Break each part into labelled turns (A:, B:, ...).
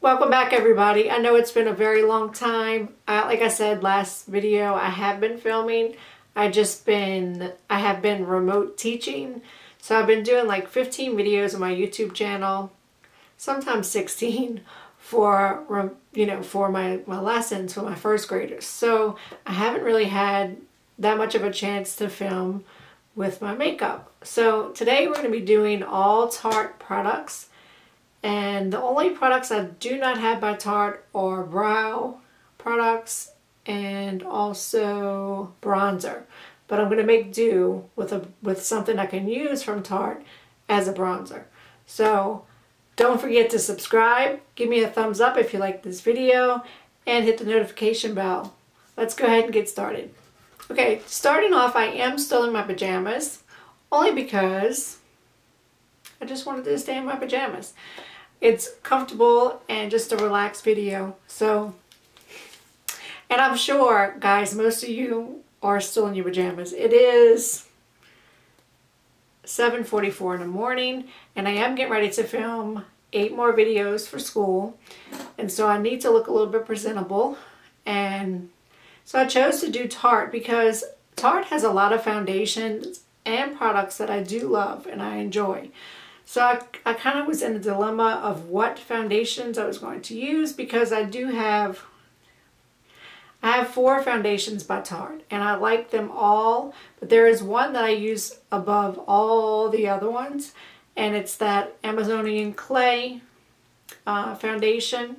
A: Welcome back, everybody. I know it's been a very long time. Like I said last video, I have been filming. I have been remote teaching. So I've been doing like 15 videos on my YouTube channel, sometimes 16 for, for my lessons for my first graders. So I haven't really had that much of a chance to film with my makeup. So today we're going to be doing all Tarte products. And the only products I do not have by Tarte are brow products and also bronzer. But I'm going to make do with something I can use from Tarte as a bronzer. So don't forget to subscribe, give me a thumbs up if you like this video, and hit the notification bell. Let's go ahead and get started. Okay, starting off, I am still in my pajamas, only because I just wanted to stay in my pajamas. It's comfortable and just a relaxed video. So, and I'm sure, guys, most of you are still in your pajamas. It is 7:44 in the morning, and I am getting ready to film 8 more videos for school. And so I need to look a little bit presentable. And so I chose to do Tarte because Tarte has a lot of foundations and products that I do love and I enjoy. So I kind of was in a dilemma of what foundations I was going to use, because I have 4 foundations by Tarte and I like them all, but there is one that I use above all the other ones, and it's that Amazonian Clay foundation.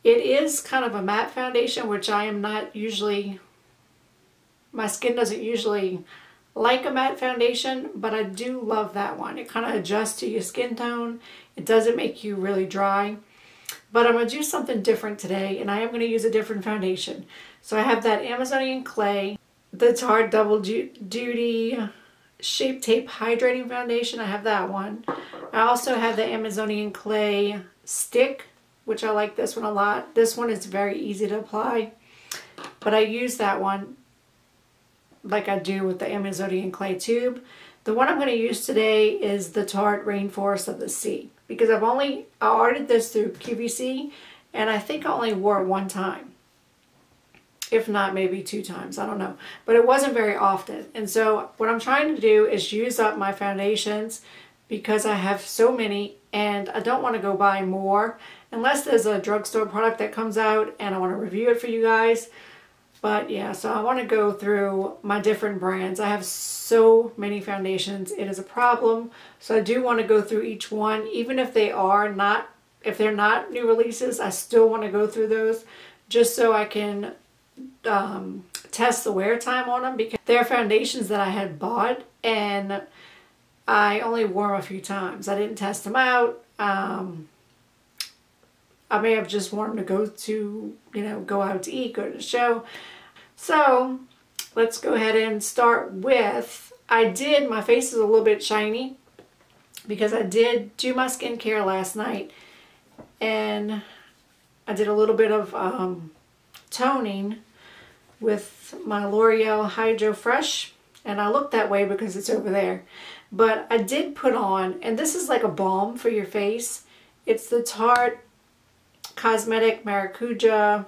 A: It is kind of a matte foundation, which I am not usually, my skin doesn't usually like a matte foundation, but I do love that one. It kind of adjusts to your skin tone. It doesn't make you really dry. But I'm going to do something different today, and I am going to use a different foundation. So I have that Amazonian Clay, the Tarte Double Duty Shape Tape Hydrating Foundation. I have that one. I also have the Amazonian Clay Stick, which I like this one a lot. This one is very easy to apply, but I use that one like I do with the Amazonian Clay tube. The one I'm going to use today is the Tarte Rainforest of the Sea, because I ordered this through QVC, and I think I only wore it one time, if not maybe 2 times, I don't know, but it wasn't very often. And so what I'm trying to do is use up my foundations, because I have so many and I don't want to go buy more unless there's a drugstore product that comes out and I want to review it for you guys. But yeah, so I want to go through my different brands. I have so many foundations. It is a problem. So I do want to go through each one, even if they're not new releases. I still want to go through those just so I can test the wear time on them, because they're foundations that I had bought and I only wore them a few times. I didn't test them out. I may have just worn them to go out to eat, go to the show. So let's go ahead and start with, my face is a little bit shiny because I did do my skincare last night, and I did a little bit of toning with my L'Oreal Hydro Fresh, and I look that way because it's over there. But I did put on, and this is like a balm for your face. It's the Tarte Cosmetic Maracuja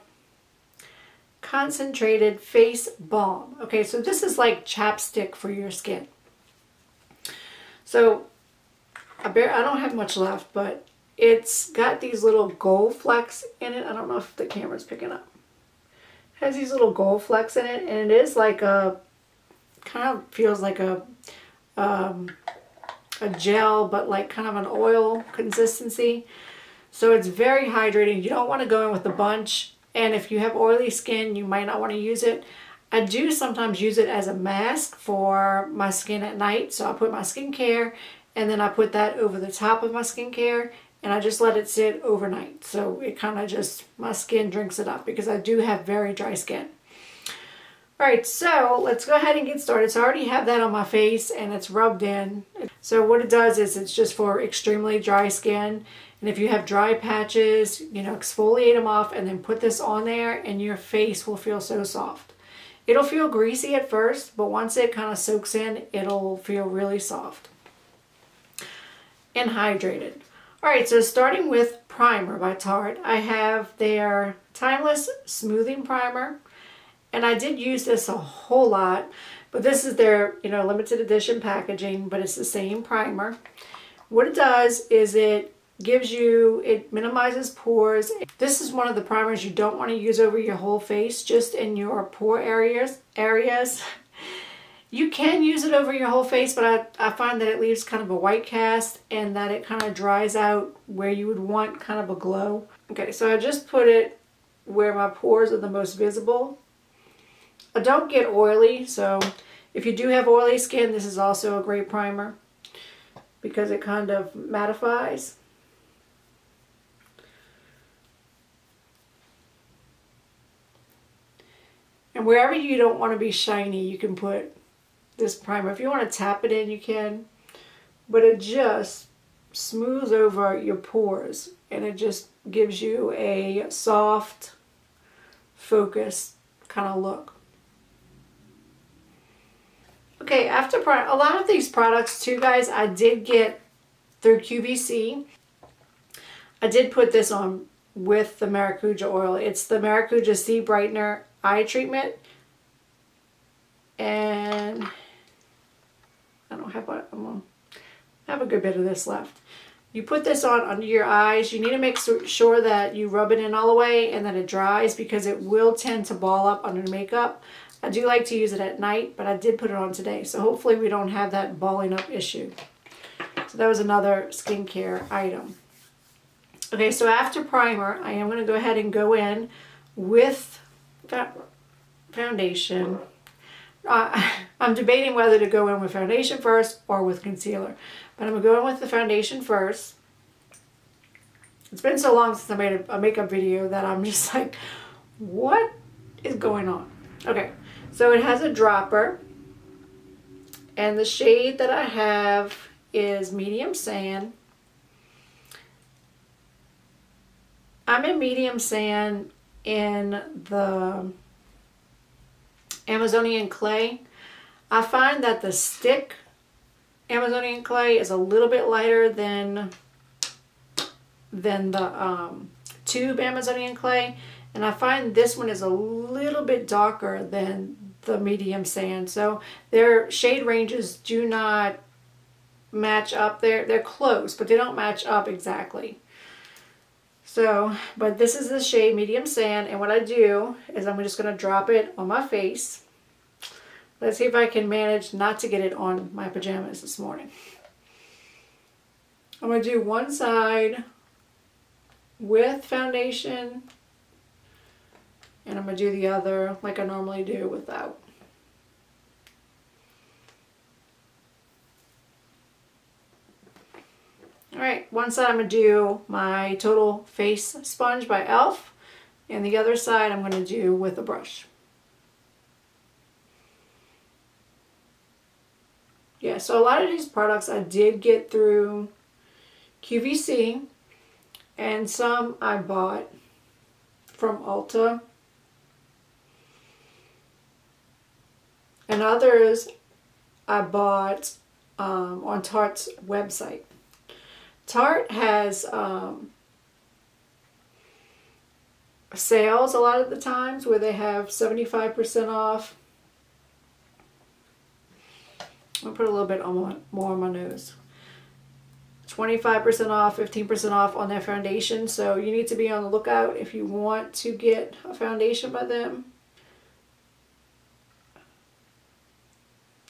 A: Concentrated Face Balm. Okay, so this is like chapstick for your skin. So I don't have much left, but it's got these little gold flecks in it. I don't know if the camera's picking up. It has these little gold flecks in it, and it is like kind of feels like a gel, but like kind of an oil consistency. So it's very hydrating. You don't want to go in with a bunch, and if you have oily skin, you might not want to use it. I do sometimes use it as a mask for my skin at night. So I put my skincare, and then I put that over the top of my skincare, and I just let it sit overnight. So it kind of just, my skin drinks it up, because I do have very dry skin. Alright, so let's go ahead and get started. So I already have that on my face and it's rubbed in. So what it does is it's just for extremely dry skin. And if you have dry patches, exfoliate them off and then put this on there, and your face will feel so soft. It'll feel greasy at first, but once it kind of soaks in, it'll feel really soft and hydrated. Alright, so starting with primer by Tarte, I have their Timeless Smoothing Primer. And I did use this a whole lot, but this is their, limited edition packaging, but it's the same primer. What it does is it minimizes pores. This is one of the primers you don't want to use over your whole face, just in your pore areas. You can use it over your whole face, but I find that it leaves kind of a white cast and that it kind of dries out where you would want kind of a glow. Okay, so I just put it where my pores are the most visible. I don't get oily, so if you do have oily skin, this is also a great primer because it kind of mattifies. And wherever you don't want to be shiny, you can put this primer. If you want to tap it in, you can, but it just smooths over your pores and it just gives you a soft, focused kind of look. Okay, after a lot of these products too, guys, I did get through QVC. I did put this on with the Maracuja oil. It's the Maracuja Sea Brightener Eye Treatment. And I don't have I'm gonna have a good bit of this left. You put this on under your eyes. You need to make sure that you rub it in all the way and that it dries because it will tend to ball up under makeup. I do like to use it at night, but I did put it on today. So hopefully we don't have that balling up issue. So that was another skincare item. Okay, so after primer, I am going to go ahead and go in with foundation. I'm debating whether to go in with foundation first or with concealer. But I'm going to go in with the foundation first. It's been so long since I made a makeup video that I'm just like, what is going on? Okay, so it has a dropper. And the shade that I have is Medium Sand. I'm in Medium Sand in the Amazonian Clay. I find that the stick Amazonian Clay is a little bit lighter than the tube Amazonian Clay, and I find this one is a little bit darker than the Medium Sand. So their shade ranges do not match up. They're close, but they don't match up exactly. So, but this is the shade Medium Sand, and what I do is I'm just going to drop it on my face. Let's see if I can manage not to get it on my pajamas this morning. I'm going to do one side with foundation, and I'm going to do the other like I normally do without. Alright, one side I'm going to do my Total Face Sponge by e.l.f. and the other side I'm going to do with a brush. Yeah, so a lot of these products I did get through QVC, and some I bought from Ulta, and others I bought on Tarte's website. Tarte has sales a lot of the times where they have 75% off. I'll put a little bit more on my nose. 25% off, 15% off on their foundation. So you need to be on the lookout if you want to get a foundation by them.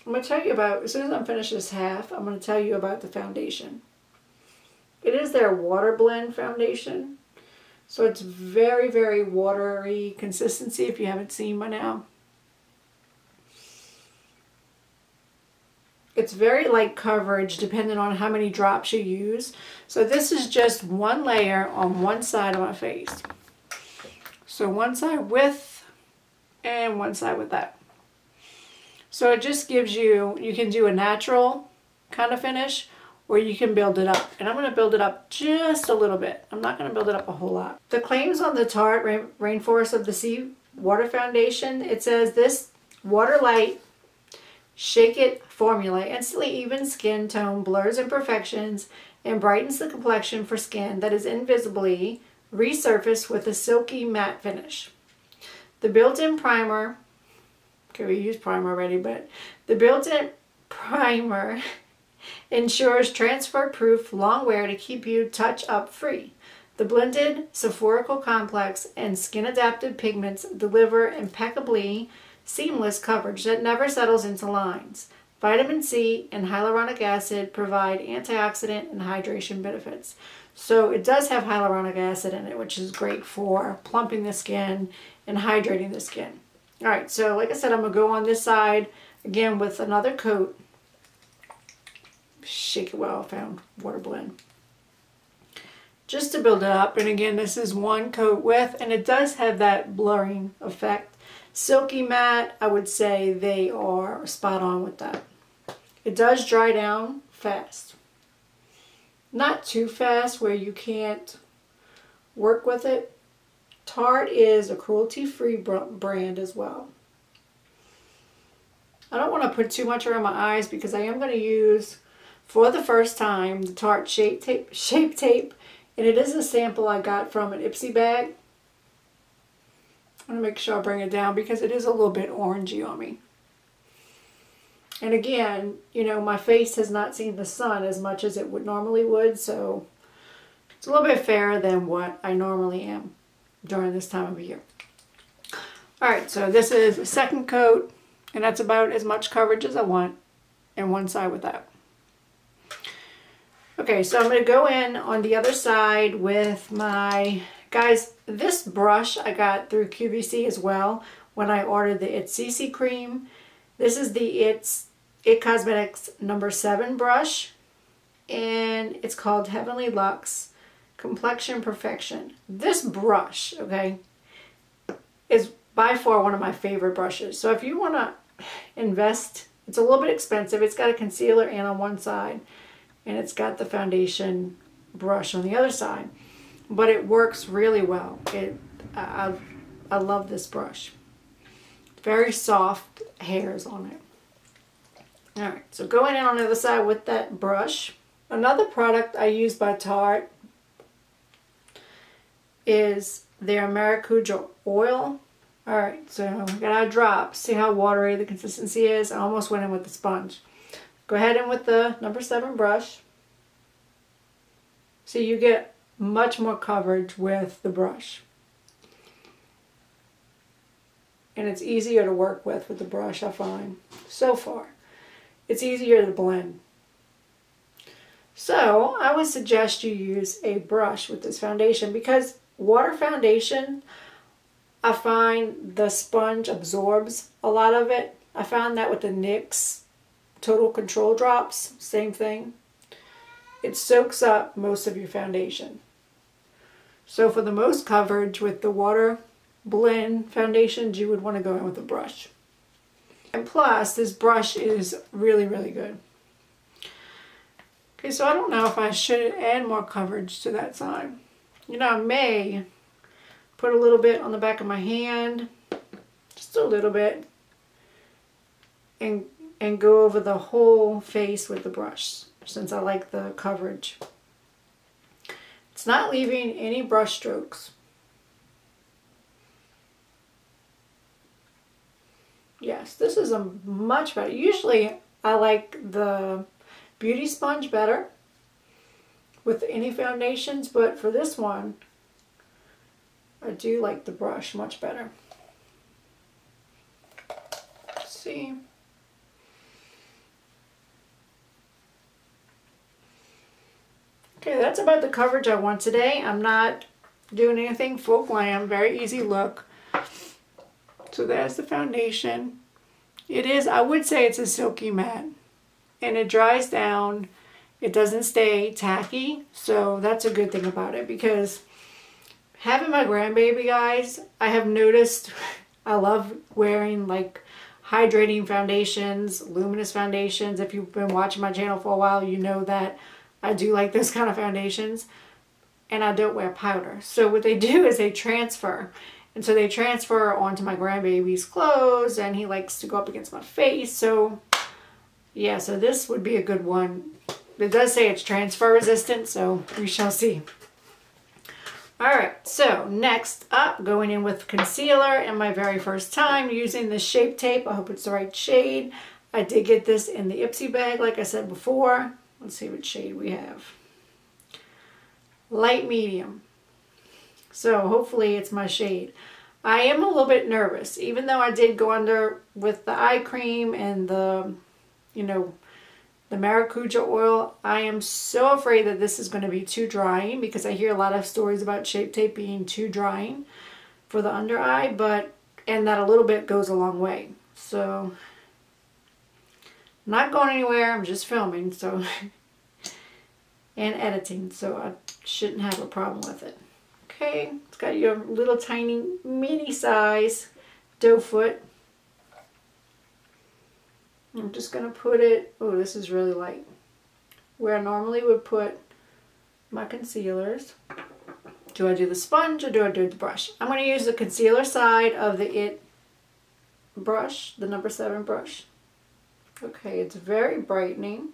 A: I'm going to tell you about, as soon as I'm finished this half, I'm going to tell you about the foundation. It is their water blend foundation. So it's very, very watery consistency if you haven't seen by now. It's very light coverage depending on how many drops you use. So this is just one layer on one side of my face. So one side with and one side with that. So it just gives you, you can do a natural kind of finish or you can build it up. And I'm going to build it up just a little bit. I'm not going to build it up a whole lot. The claims on the Tarte Rainforest of the Sea Water Foundation, it says this water light shake it formula instantly evens skin tone, blurs imperfections, and brightens the complexion for skin that is invisibly resurfaced with a silky matte finish. The built-in primer, okay, we used primer already, but the built-in primer ensures transfer-proof long wear to keep you touch-up free. The blended sulfurical complex and skin-adapted pigments deliver impeccably seamless coverage that never settles into lines. Vitamin C and hyaluronic acid provide antioxidant and hydration benefits. So it does have hyaluronic acid in it, which is great for plumping the skin and hydrating the skin. All right, so like I said, I'm going to go on this side again with another coat. Shake it well, found water blend. Just to build it up, and again, this is one coat with, and it does have that blurring effect. Silky matte, I would say they are spot on with that. It does dry down fast. Not too fast where you can't work with it. Tarte is a cruelty-free brand as well. I don't want to put too much around my eyes because I am going to use, for the first time, the Tarte Shape Tape. And it is a sample I got from an Ipsy bag. I'm going to make sure I bring it down because it is a little bit orangey on me. And again, you know, my face has not seen the sun as much as it normally would, so it's a little bit fairer than what I normally am during this time of year. Alright, so this is the second coat, and that's about as much coverage as I want in one side with that. Okay, so I'm going to go in on the other side with my, guys, this brush I got through QVC as well when I ordered the It CC cream. This is the It Cosmetics number 7 brush, and it's called Heavenly Luxe Complexion Perfection. This brush, okay, is by far one of my favorite brushes. So if you want to invest, it's a little bit expensive. It's got a concealer and on one side, and it's got the foundation brush on the other side. But it works really well. I love this brush. Very soft hairs on it. Alright, so going in on the other side with that brush. Another product I use by Tarte is their Maracuja oil. Alright, so I got a drop. See how watery the consistency is? I almost went in with the sponge. Go ahead in with the number 7 brush. So you get much more coverage with the brush. And it's easier to work with the brush, I find. So far. It's easier to blend. So I would suggest you use a brush with this foundation because water foundation, I find the sponge absorbs a lot of it. I found that with the NYX Total Control drops, same thing. It soaks up most of your foundation. So for the most coverage with the water blend foundations, you would want to go in with a brush. And plus, this brush is really, really good. Okay, so I don't know if I should add more coverage to that side. You know, I may put a little bit on the back of my hand, just a little bit, and go over the whole face with the brush, since I like the coverage. It's not leaving any brush strokes. Yes, this is a much better. Usually I like the beauty sponge better with any foundations, but for this one I do like the brush much better. Let's see. Okay, that's about the coverage I want today. I'm not doing anything full glam, very easy look. So there's the foundation. It is, I would say it's a silky matte. And it dries down. It doesn't stay tacky. So that's a good thing about it because having my grandbaby, guys, I have noticed I love wearing like hydrating foundations, luminous foundations. If you've been watching my channel for a while, you know that I do like those kind of foundations. And I don't wear powder. So what they do is they transfer. And so they transfer onto my grandbaby's clothes, and he likes to go up against my face. So yeah, so this would be a good one it does say it's transfer resistant, so we shall see. Alright, so next up, going in with concealer, and my very first time using the Shape Tape. I hope it's the right shade. I did get this in the Ipsy bag, like I said before. Let's see what shade we have. Light medium. So hopefully it's my shade. I am a little bit nervous, even though I did go under with the eye cream and the, you know, the maracuja oil. I am so afraid that this is going to be too drying, because I hear a lot of stories about Shape Tape being too drying for the under eye, and that a little bit goes a long way. So, I'm not going anywhere, I'm just filming, so, and editing, so I shouldn't have a problem with it. Okay, it's got your little tiny mini size doe foot. I'm just going to put it, oh, this is really light, where I normally would put my concealers. Do I do the sponge or do I do the brush? I'm going to use the concealer side of the IT brush, the number 7 brush. Okay, it's very brightening.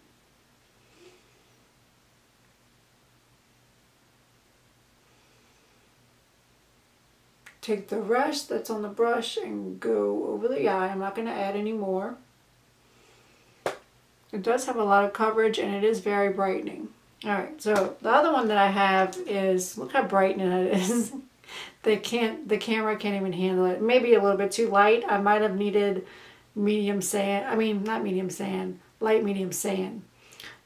A: Take the rest that's on the brush and go over the eye. I'm not going to add any more. It does have a lot of coverage and it is very brightening. Alright, so the other one that I have is, look how brightening it is. The camera can't even handle it. Maybe a little bit too light. I might have needed medium sand. I mean, not medium sand, light medium sand.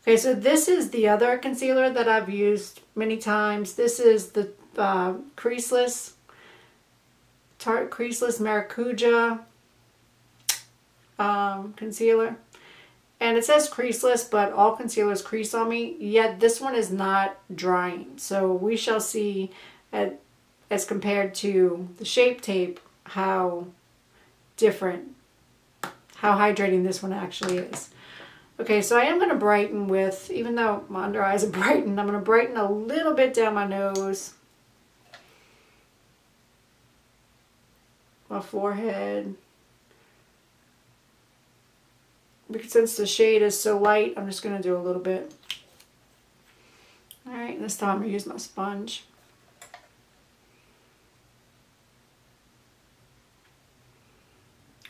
A: Okay, so this is the other concealer that I've used many times. This is the creaseless, Tarte Creaseless Maracuja concealer. And it says creaseless, but all concealers crease on me, yet this one is not drying. So we shall see, as compared to the Shape Tape, how different, how hydrating this one actually is. Okay, so I am going to brighten with, even though my under eyes are brightened, I'm going to brighten a little bit down my nose, my forehead. Because since the shade is so light, I'm just going to do a little bit. Alright, this time I'm going to use my sponge.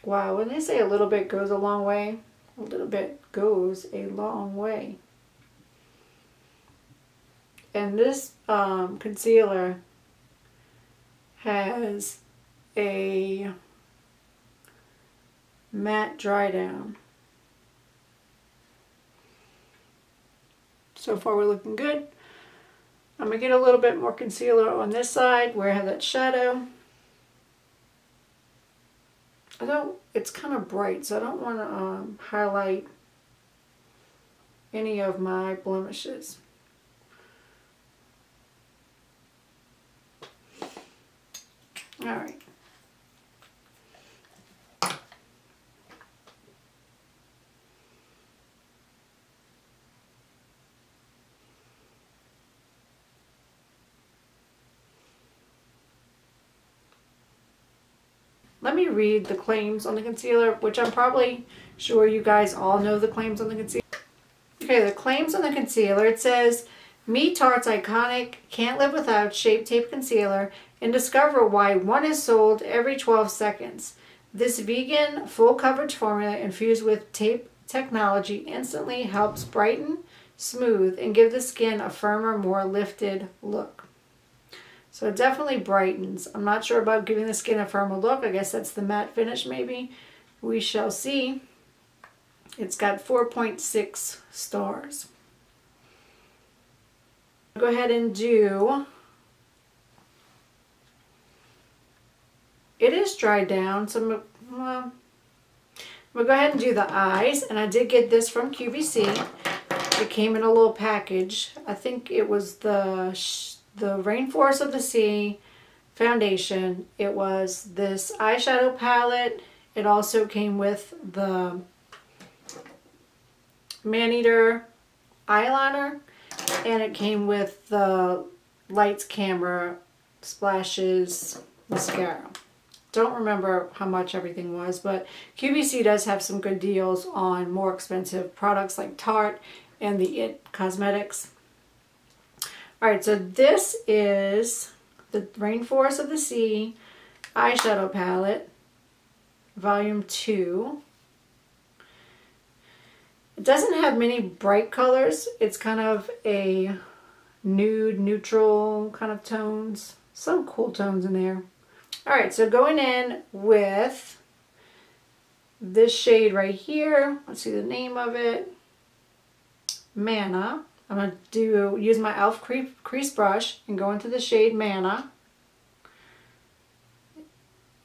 A: Wow, when they say a little bit goes a long way, a little bit goes a long way. And this concealer has a matte dry down. So far we're looking good. I'm going to get a little bit more concealer on this side where I have that shadow. It's kind of bright, so I don't want to highlight any of my blemishes. Alright. Let me read the claims on the concealer, which I'm probably sure you guys all know the claims on the concealer. Okay, the claims on the concealer, it says, meet Tarte's iconic Can't Live Without Shape Tape Concealer and discover why one is sold every 12 seconds. This vegan, full coverage formula infused with tape technology instantly helps brighten, smooth, and give the skin a firmer, more lifted look. So it definitely brightens. I'm not sure about giving the skin a firmer look. I guess that's the matte finish maybe. We shall see. It's got 4.6 stars. Go ahead and do, it is dried down, so I'm gonna go ahead and do the eyes. And I did get this from QVC. It came in a little package. I think it was the Rainforest of the Sea foundation. It was this eyeshadow palette. It also came with the Maneater eyeliner, and it came with the Lights Camera Splashes mascara. Don't remember how much everything was, but QVC does have some good deals on more expensive products like Tarte and the It Cosmetics. Alright, so this is the Rainforest of the Sea eyeshadow palette, volume 2. It doesn't have many bright colors. It's kind of a nude, neutral kind of tones. Some cool tones in there. Alright, so going in with this shade right here. Let's see the name of it. Manna. I'm going to use my e.l.f. crease brush and go into the shade Manna.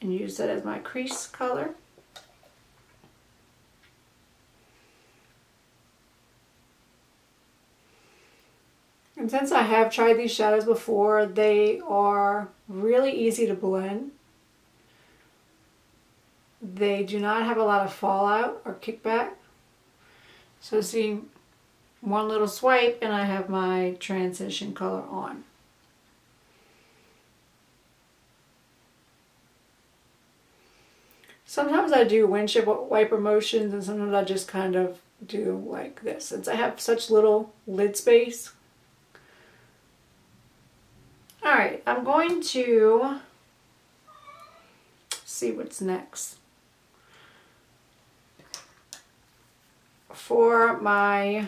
A: And use that as my crease color. And since I have tried these shadows before, they are really easy to blend. They do not have a lot of fallout or kickback. So see, one little swipe and I have my transition color on. Sometimes I do windshield wiper motions and sometimes I just kind of do like this. Since I have such little lid space. Alright, I'm going to see what's next. For my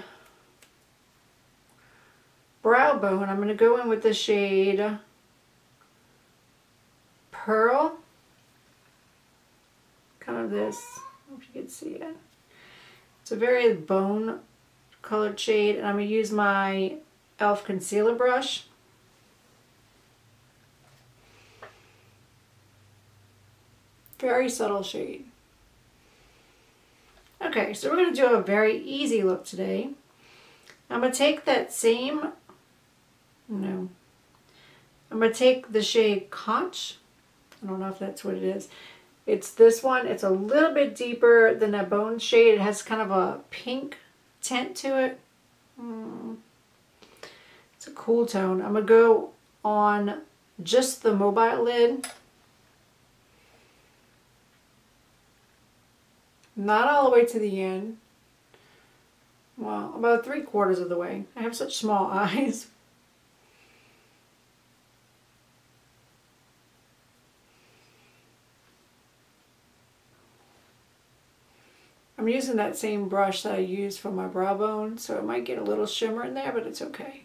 A: brow bone, I'm going to go in with the shade Pearl. Kind of this, I don't know if you can see it. It's a very bone colored shade, and I'm going to use my e.l.f. concealer brush. Very subtle shade. Okay, so we're going to do a very easy look today. I'm going to take that same, I'm going to take the shade Conch. I don't know if that's what it is. It's this one. It's a little bit deeper than that bone shade. It has kind of a pink tint to it. It's a cool tone. I'm going to go on just the mobile lid. Not all the way to the end. Well, about 3/4 of the way. I have such small eyes. I'm using that same brush that I used for my brow bone, so it might get a little shimmer in there, but it's okay.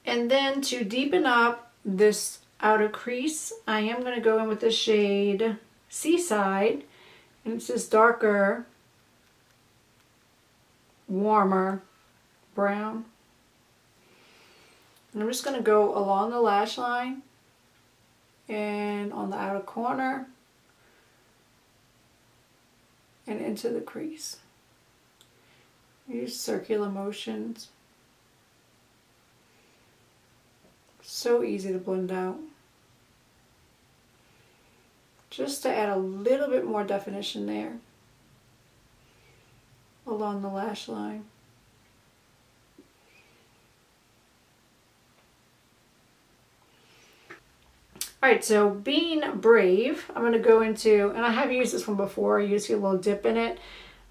A: And then to deepen up this outer crease, I am going to go in with the shade Seaside, and it's this darker, warmer brown. And I'm just going to go along the lash line and on the outer corner and into the crease. Use circular motions. So easy to blend out. Just to add a little bit more definition there along the lash line. Alright, so being brave, I'm going to go into, and I have used this one before, you see a little dip in it.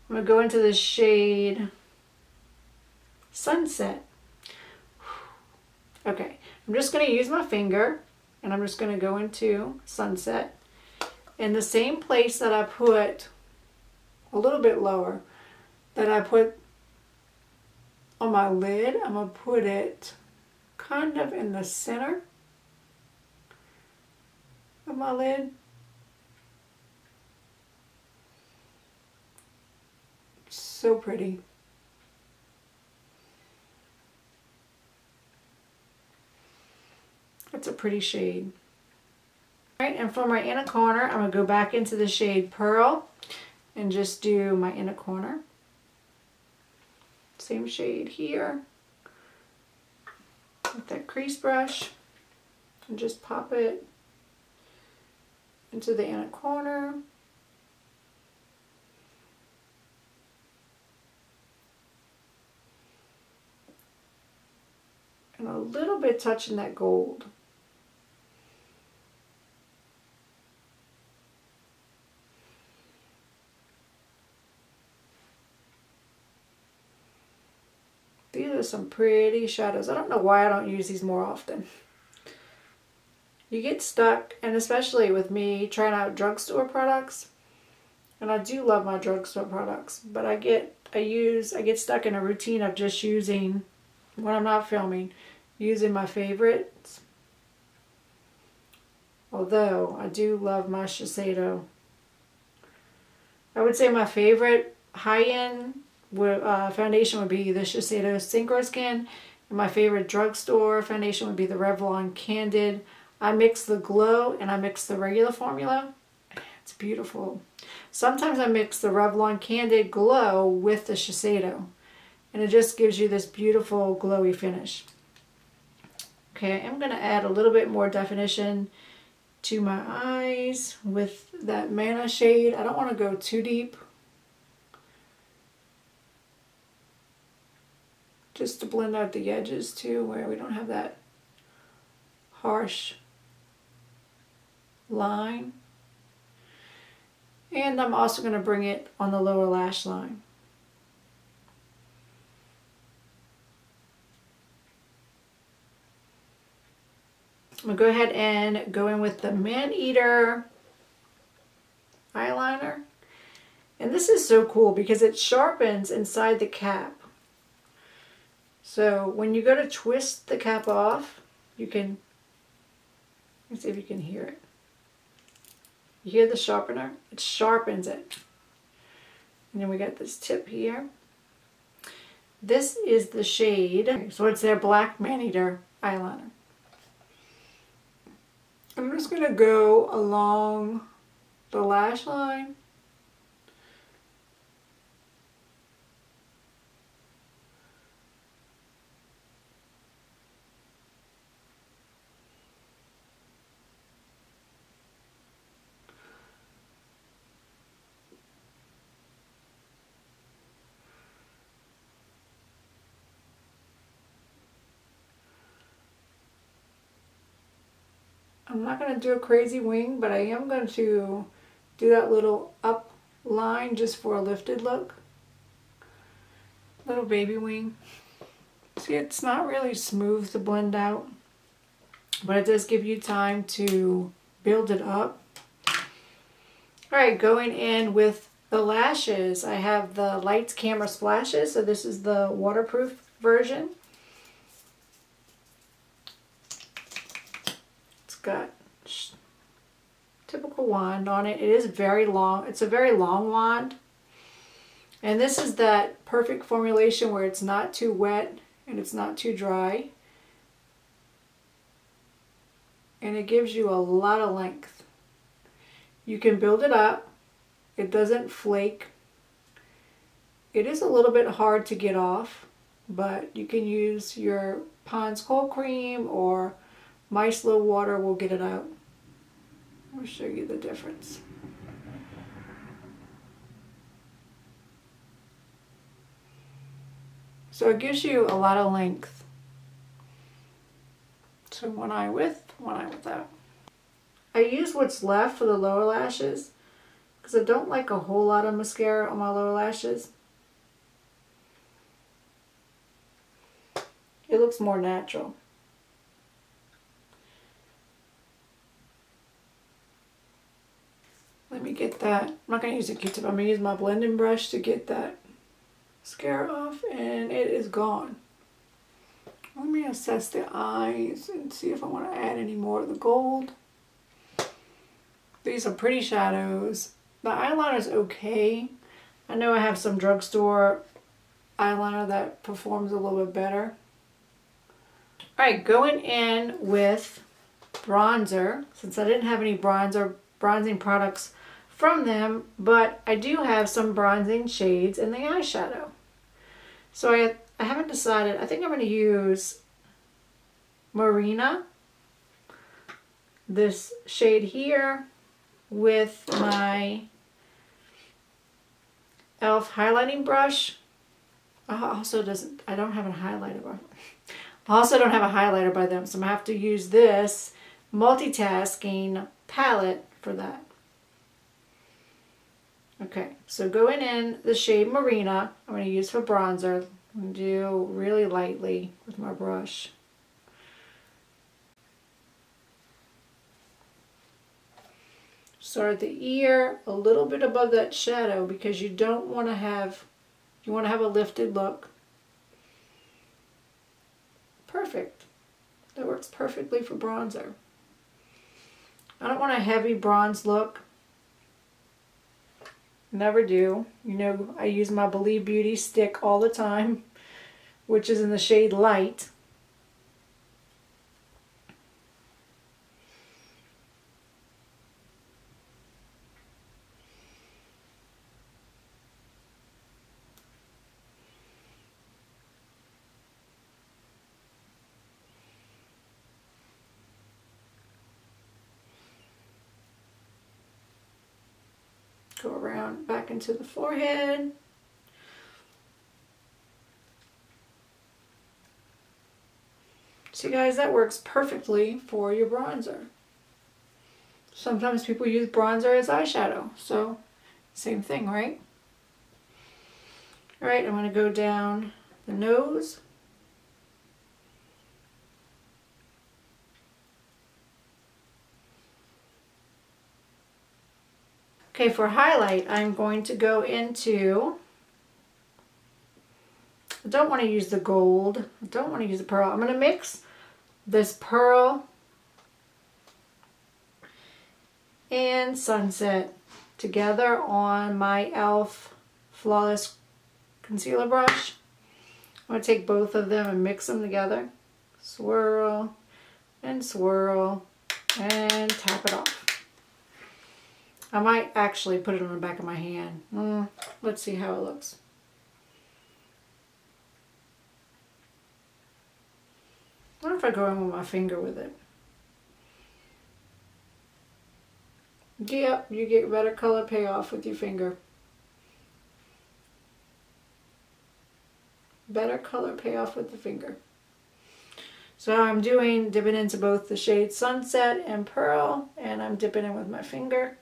A: I'm going to go into the shade Sunset. Okay, I'm just going to use my finger and I'm just going to go into Sunset. In the same place that I put, a little bit lower, that I put on my lid, I'm going to put it kind of in the center of my lid. So pretty. That's a pretty shade. Alright, and for my inner corner, I'm going to go back into the shade Pearl and just do my inner corner. Same shade here with that crease brush and just pop it into the inner corner. And a little bit touching that gold. these are some pretty shadows. I don't know why I don't use these more often. You get stuck, and especially with me trying out drugstore products, and I do love my drugstore products, but I get stuck in a routine of just using, when I'm not filming, using my favorites. Although I do love my Shiseido. I would say my favorite high-end foundation would be the Shiseido Synchro Skin, and my favorite drugstore foundation would be the Revlon Candid. I mix the glow and I mix the regular formula. It's beautiful. Sometimes I mix the Revlon Candid Glow with the Shiseido, and it just gives you this beautiful glowy finish. Okay, I'm going to add a little bit more definition to my eyes with that Mana shade. I don't want to go too deep, just to blend out the edges too, where we don't have that harsh line. And I'm also going to bring it on the lower lash line. I'm going to go ahead and go in with the Man-Eater eyeliner. And this is so cool because it sharpens inside the cap. So when you go to twist the cap off, you can, let's see if you can hear it. You hear the sharpener? It sharpens it. And then we got this tip here. This is the shade, so it's their Black Man-Eater eyeliner. I'm just going to go along the lash line. I'm not going to do a crazy wing, but I am going to do that little up line just for a lifted look. Little baby wing. See, it's not really smooth to blend out, but it does give you time to build it up. Alright, going in with the lashes, I have the Lights Camera Splashes, so this is the waterproof version. Got typical wand on it. It is very long. It's a very long wand. And this is that perfect formulation where it's not too wet and it's not too dry. And it gives you a lot of length. You can build it up. It doesn't flake. It is a little bit hard to get off, but you can use your Pond's Cold Cream or micellar water will get it out. I'll show you the difference. So it gives you a lot of length. So one eye with, one eye without. I use what's left for the lower lashes because I don't like a whole lot of mascara on my lower lashes. It looks more natural. Let me get that. I'm not going to use a Q-tip. I'm going to use my blending brush to get that mascara off, and it is gone. Let me assess the eyes and see if I want to add any more of the gold. These are pretty shadows. The eyeliner is okay. I know I have some drugstore eyeliner that performs a little bit better. Alright, going in with bronzer, since I didn't have any bronzing products from them, but I do have some bronzing shades in the eyeshadow. So I haven't decided. I think I'm going to use Marina, this shade here, with my e.l.f. highlighting brush. I don't have a highlighter by I also don't have a highlighter by them, so I'm going to have to use this multitasking palette for that. Okay, so going in the shade Marina, I'm going to use for bronzer. and do really lightly with my brush. Start the ear a little bit above that shadow because you don't want to have, you want to have a lifted look. Perfect. That works perfectly for bronzer. I don't want a heavy bronze look. Never do. You know, I use my Believe Beauty stick all the time, which is in the shade Light. Go around back into the forehead. See guys, that works perfectly for your bronzer. Sometimes people use bronzer as eyeshadow, so same thing, right? All right, I'm going to go down the nose. Okay, for highlight, I'm going to go into, I don't want to use the gold, I don't want to use the pearl. I'm going to mix this pearl and sunset together on my e.l.f. Flawless Concealer brush. I'm going to take both of them and mix them together. Swirl and swirl and tap it off. I might actually put it on the back of my hand. Let's see how it looks. What if I go in with my finger with it? Yep, you get better color payoff with your finger. Better color payoff with the finger. So I'm dipping into both the shades Sunset and Pearl, and I'm dipping in with my finger.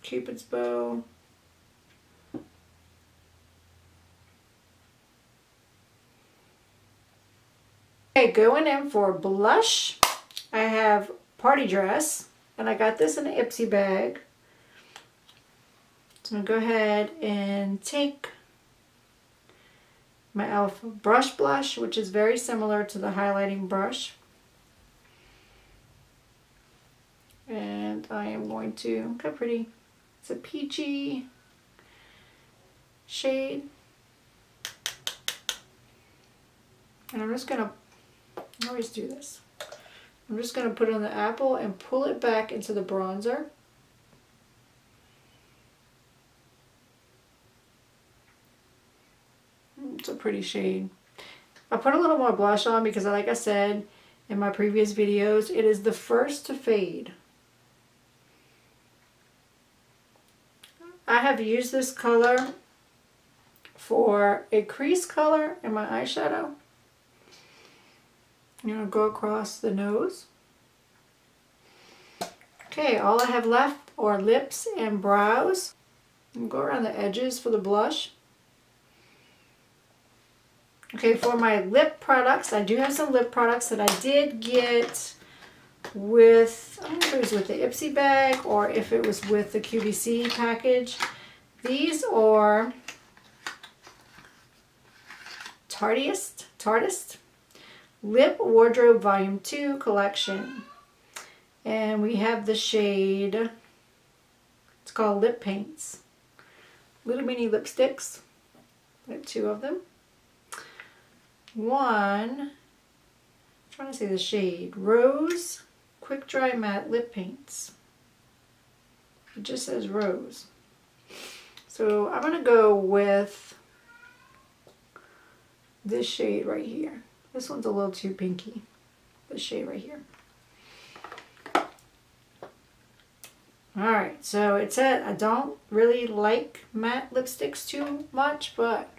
A: Cupid's bow. Okay, going in for blush, I have Party Dress, and I got this in an Ipsy bag. So I'm going to go ahead and take my e.l.f. brush blush, which is very similar to the highlighting brush. And I am going to, look how pretty. It's a peachy shade. And I'm just going to, I always do this. I'm just going to put it on the apple and pull it back into the bronzer. It's a pretty shade. I put a little more blush on because, like I said in my previous videos, it is the first to fade. I have used this color for a crease color in my eyeshadow. I'm going to go across the nose. Okay, all I have left are lips and brows. I'm going to go around the edges for the blush. Okay, for my lip products, I do have some lip products that I did get with, I don't know if it was with the Ipsy bag or if it was with the QVC package. These are Tarte Lip Wardrobe Volume 2 collection. And we have the shade, it's called Lip Paints. Little mini lipsticks. I have 2 of them. One, I'm trying to say the shade, Rose Quick Dry Matte Lip Paints. It just says Rose. So I'm going to go with this shade right here. This one's a little too pinky. This shade right here. Alright, so it said I don't really like matte lipsticks too much, but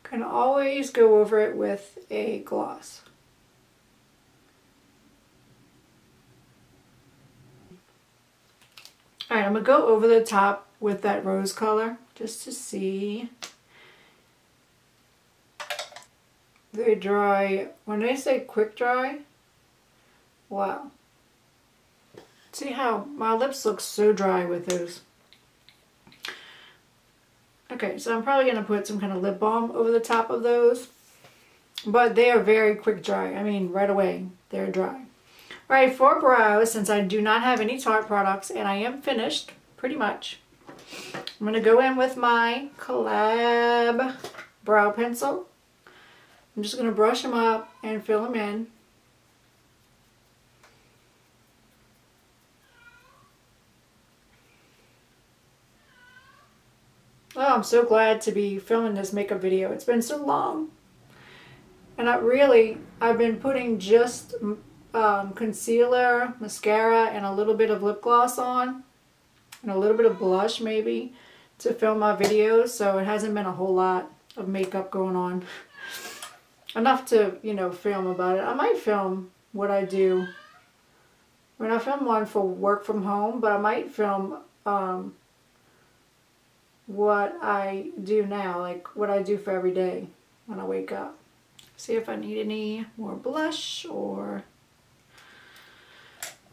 A: can always go over it with a gloss. Alright, I'm going to go over the top with that rose color just to see. They dry, when they say quick dry, wow. See how my lips look so dry with those. Okay, so I'm probably going to put some kind of lip balm over the top of those. But they are very quick dry. I mean, right away, they're dry. Alright, for brows, since I do not have any Tarte products and I am finished, pretty much, I'm going to go in with my Collab brow pencil. I'm just going to brush them up and fill them in. Oh, I'm so glad to be filming this makeup video. It's been so long. And I've been putting just concealer, mascara, and a little bit of lip gloss on. And a little bit of blush maybe to film my videos. So it hasn't been a whole lot of makeup going on. Enough to, you know, film about it. I might film what I do. I mean, I film one for work from home, but I might film what I do now, like what I do for every day when I wake up. See if I need any more blush or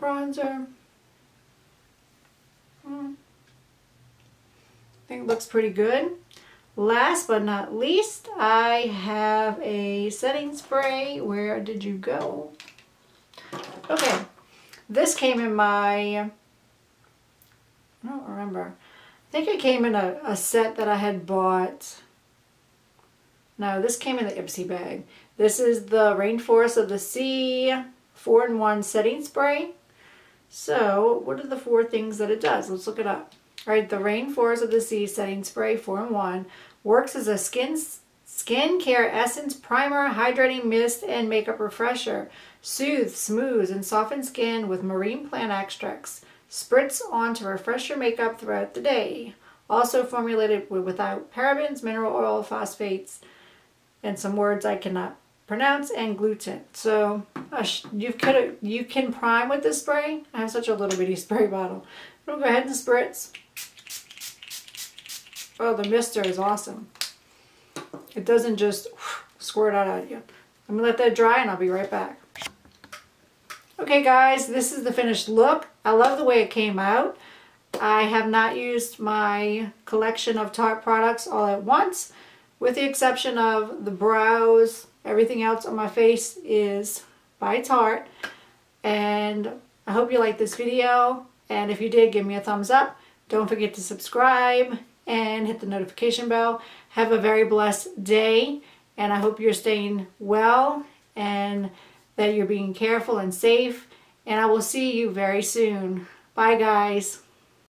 A: bronzer. I think it looks pretty good. Last but not least, I have a setting spray. Where did you go? Okay, this came in my, I don't remember. I think it came in a set that I had bought. No, this came in the Ipsy bag. This is the Rainforest of the Sea 4-in-1 setting spray. So, what are the 4 things that it does? Let's look it up. Alright, the Rainforest of the Sea setting spray 4-in-1 works as a skincare essence, primer, hydrating mist, and makeup refresher. Soothes, smooths, and softens skin with marine plant extracts. Spritz on to refresh your makeup throughout the day. Also formulated without parabens, mineral oil, phosphates, and some words I cannot pronounce, and gluten. So you can prime with this spray. I have such a little bitty spray bottle. I'll go ahead and spritz. Oh, the mister is awesome. It doesn't just squirt out at you. I'm gonna let that dry and I'll be right back. Okay guys, this is the finished look. I love the way it came out. I have not used my collection of Tarte products all at once, with the exception of the brows. Everything else on my face is by Tarte. And I hope you liked this video. And if you did, give me a thumbs up. Don't forget to subscribe and hit the notification bell. Have a very blessed day. And I hope you're staying well and that you're being careful and safe. And I will see you very soon. Bye guys.